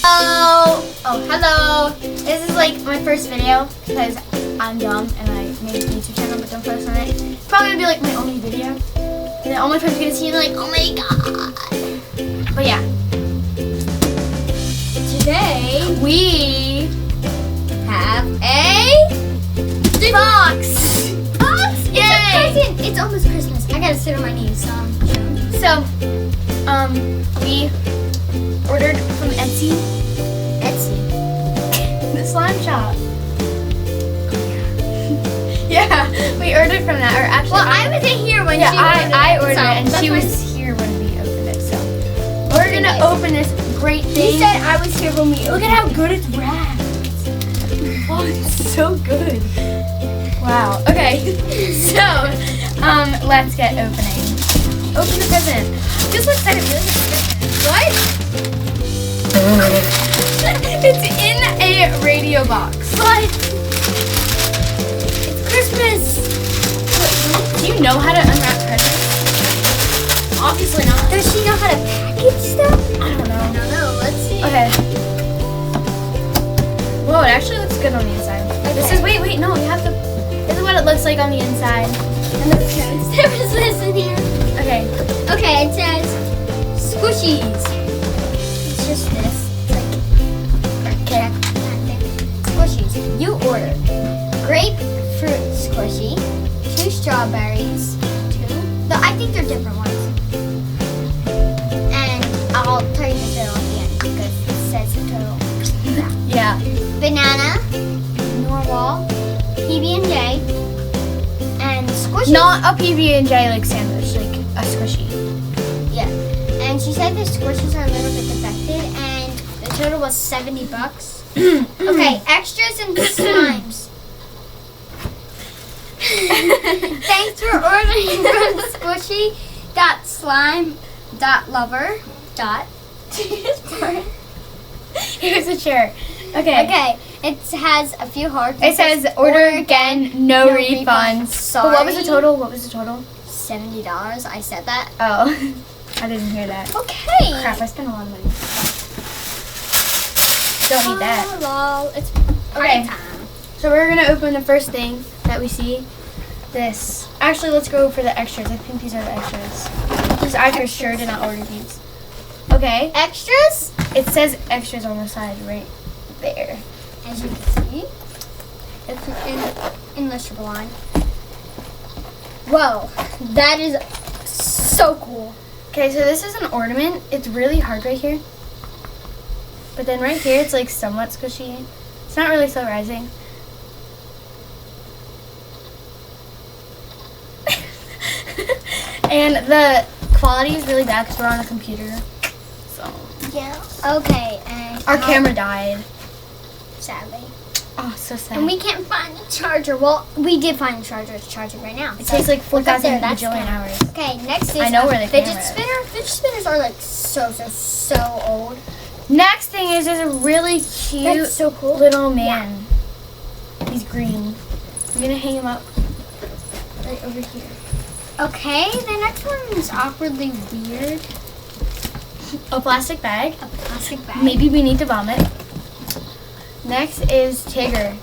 Hello. This is like my first video because I'm dumb and I made a YouTube channel but don't post on it. It's probably gonna be like my only video. And then all my friends are gonna see it and like, oh my god. But yeah. Today we have a box. It's a present. It's almost Christmas. I gotta sit on my knees. So, we ordered from Etsy. The slime shop. Yeah, we ordered from that. Or actually, Well, I wasn't here when I ordered so it, and she was here when we opened it. So, we're gonna open this great thing. He said I was here when we Look at how good it's wrapped. Oh, it's so good. Wow. Okay. So, let's get opening. Open the present. This looks like a really good present. What? It's in a radio box. What? It's Christmas. Do you know how to unwrap presents? Obviously not. Does she know how to package stuff? I don't know. I don't know. Let's see. Okay. Whoa, it actually looks good on the inside. Okay. This is, wait, no, you have to, this is what it looks like on the inside. And there was this in here. Okay. Okay, it says squishies. It's just this. It's like squishies. You ordered grapefruit squishy, 2 strawberries, 2. I think they're different ones. And I'll tell you the total at the end because it says the total. Yeah. Banana, Norwal, PB&J, and squishy. Not a PB&J like sandwich, like a squishy. Yeah. And she said the squishies are a little bit defective, and the total was $70. Okay, extras and slimes. Thanks for ordering from squishy.slime.lover. Here's a chair. Okay. Okay, it has a few hearts. It says order again, no refunds. Sorry. But what was the total? $70. I said that. Oh, I didn't hear that. Okay. Crap, I spent a lot of money. Don't need that. Oh, lol. It's Okay. party time. So we're gonna open the first thing that we see. This. Actually, let's go for the extras. I think these are the extras. Because I for sure did not order these. Okay. Extras? It says extras on the side right there. As you can see, it's in the strip line. Whoa, that is so cool. Okay, so this is an ornament. It's really hard right here. But then right here, it's like somewhat squishy. It's not really so rising. And the quality is really bad because we're on a computer. So Yeah. Okay, and our camera died. sadly. Oh, so sad. And we can't find the charger. Well, we did find the charger. It's charging right now. It takes like 4,000 that's bajillion good. hours. Okay, next is I know where the fidget camera is. spinner. Fidget spinners are like so old. Next thing is there's a really cute That's so cool. little man. He's green. I'm gonna hang him up right over here. Okay, the next one is awkwardly weird. A plastic bag. A plastic bag. Maybe we need to vomit. Next is Tigger.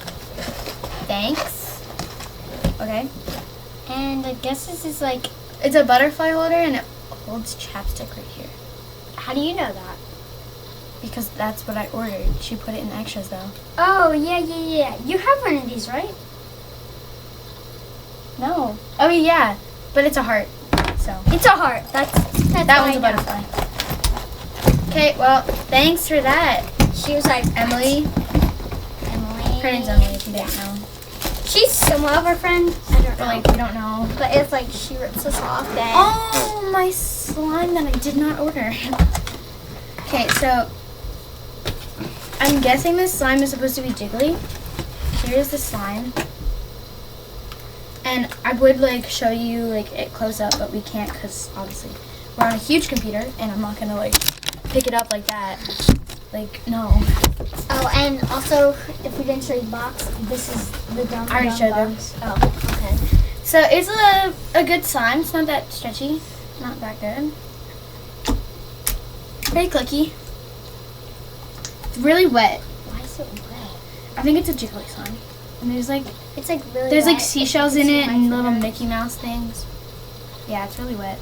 Thanks. Okay. And I guess this is like, It's a butterfly holder and it holds chapstick right here. how do you know that? Because that's what I ordered. She put it in the extras though. Oh, yeah. You have one of these, right? No. Oh yeah. But it's a heart. So It's a heart. That's that what one's I a know. butterfly. Okay, well, thanks for that. She was like, Emily. Emily. Her name's Emily if you didn't know. She's somewhat of our friend. I don't But know. like we don't know. But it's like she rips us off then. Oh, my slime that I did not order. Okay, so I'm guessing this slime is supposed to be jiggly. Here's the slime. And I would like show you like it close up, but we can't because obviously we're on a huge computer and I'm not gonna like pick it up like that. Like, no. Oh, and also, if we didn't show you the box, this is the dumb I already showed them. box. Oh, okay. So it's a good slime. It's not that stretchy. Not that good. Very clicky. It's really wet. Why is it wet? I think it's a jiggly slime. And there's like It's like really there's wet. like seashells in it and little mix. Mickey Mouse things. Yeah, it's really wet.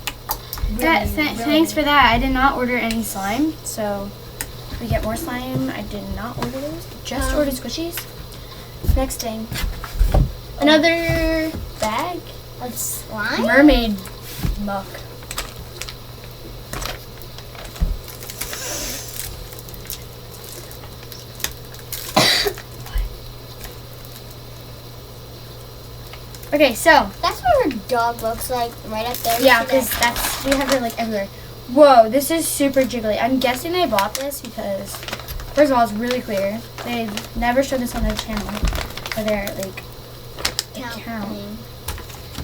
Really, Thanks for that. I did not order any slime, so if we get more slime, I did not order those. Just ordered squishies. Next thing, another bag of slime. mermaid muck. Okay, so That's what her dog looks like right up there. yeah, You see because we have her like everywhere. Whoa, this is super jiggly. I'm guessing they bought this because, first of all, it's really clear. They've never showed this on their channel or their like account.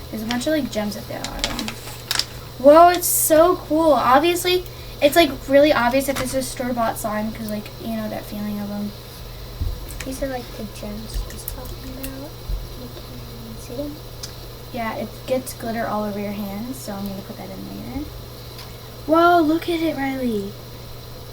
There's a bunch of like gems at the bottom. Whoa, it's so cool. Obviously, it's like really obvious that this is store-bought slime because like you know that feeling of them. These are like the gems she's talking about. You can see them. Yeah, it gets glitter all over your hands, so I'm gonna put that in there. Whoa, look at it, Riley.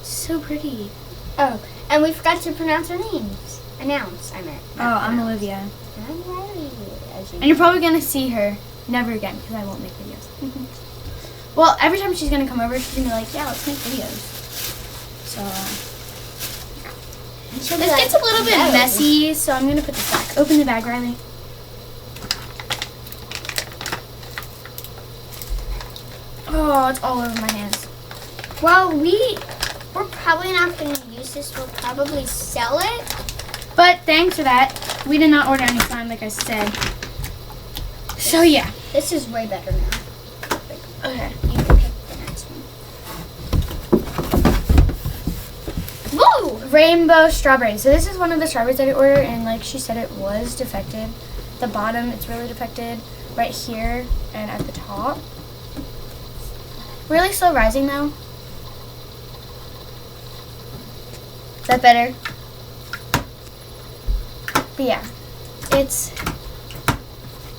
So pretty. Oh, and we forgot to pronounce our names. Announce, I meant. Oh, I'm Olivia. And I'm Riley. As you And you're probably gonna see her never again because I won't make videos. Well, every time she's gonna come over, she's gonna be like, yeah, let's make videos. So, She'll be this like, gets a little bit "No." messy, so I'm gonna put this back. Open the bag, Riley. Oh, it's all over my hands. Well, we're probably not going to use this. We'll probably sell it. But thanks for that. We did not order any slime, like I said. So yeah. This is way better now. Okay. You can pick the next one. Whoa! Rainbow strawberry. So this is one of the strawberries that I ordered, and like she said, it was defected. The bottom, it's really defected. Right here and at the top. Really slow rising though. Is that better? But yeah, it's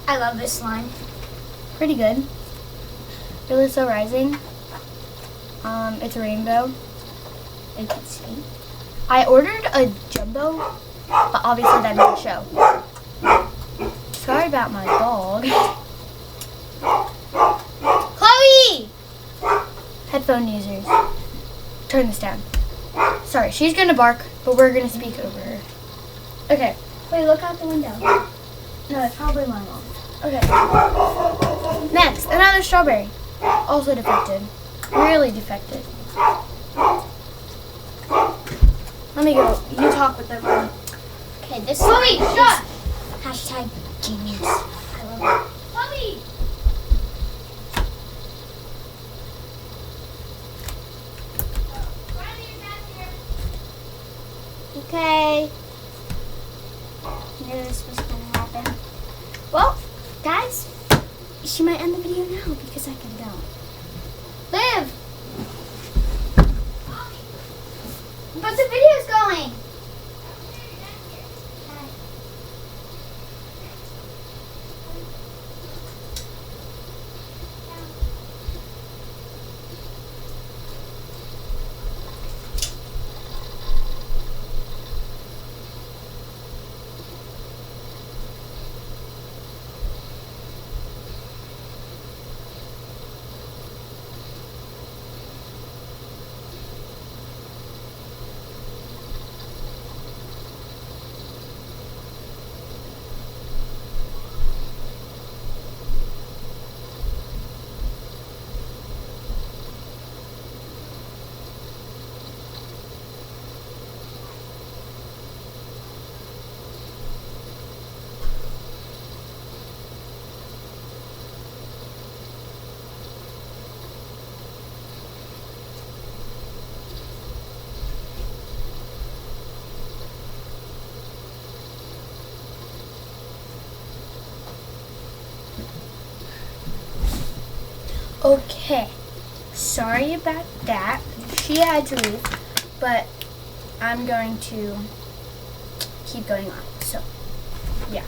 I love this slime. pretty good. Really slow rising. It's a rainbow. You can see. I ordered a jumbo, but obviously that didn't show. Sorry about my dog. Chloe! Headphone users, turn this down. Sorry, she's gonna bark, but we're gonna speak over her. Okay. Wait, look out the window. No, it's probably my mom. Okay. Next, another strawberry. Also defected. Really defected. Let me go. You talk with them. Okay, this Chloe, slime shut! is hashtag genius. I love it. Chloe! Okay. Knew this was gonna happen. Well, guys, she might end the video now because I can go. Liv! But the video's going! Okay. Sorry about that. She had to leave, but I'm going to keep going on. So, yeah.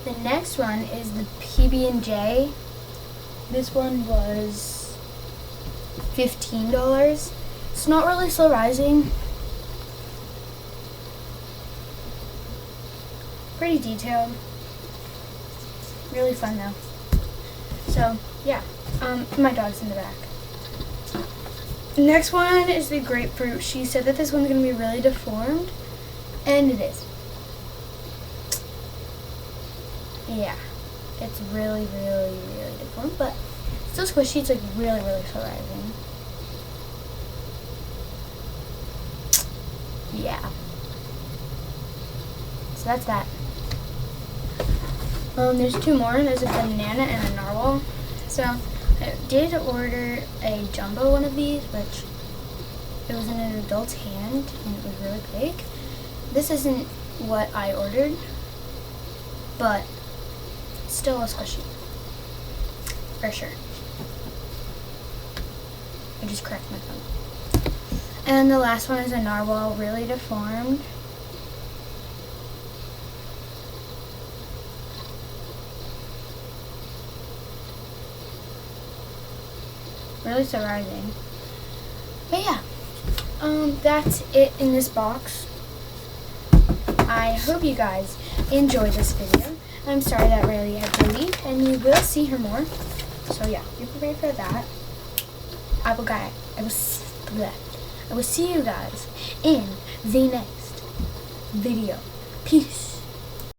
The next one is the PB&J. This one was $15. It's not really slow rising. Pretty detailed. Really fun though. So yeah, my dog's in the back. Next one is the grapefruit. She said that this one's gonna be really deformed, and it is. Yeah, it's really deformed, but still squishy. It's like really slow rising. Yeah. So that's that. There's two more. There's a banana and a narwhal. So I did order a jumbo one of these, which it was in an adult's hand and it was really big. This isn't what I ordered, but still a squishy. For sure. I just cracked my thumb. And the last one is a narwhal, really deformed. Really surprising. But yeah, that's it in this box. I hope you guys enjoyed this video. I'm sorry that Riley had to leave, and you will see her more. So yeah, be prepared for that. I will see you guys in the next video. Peace.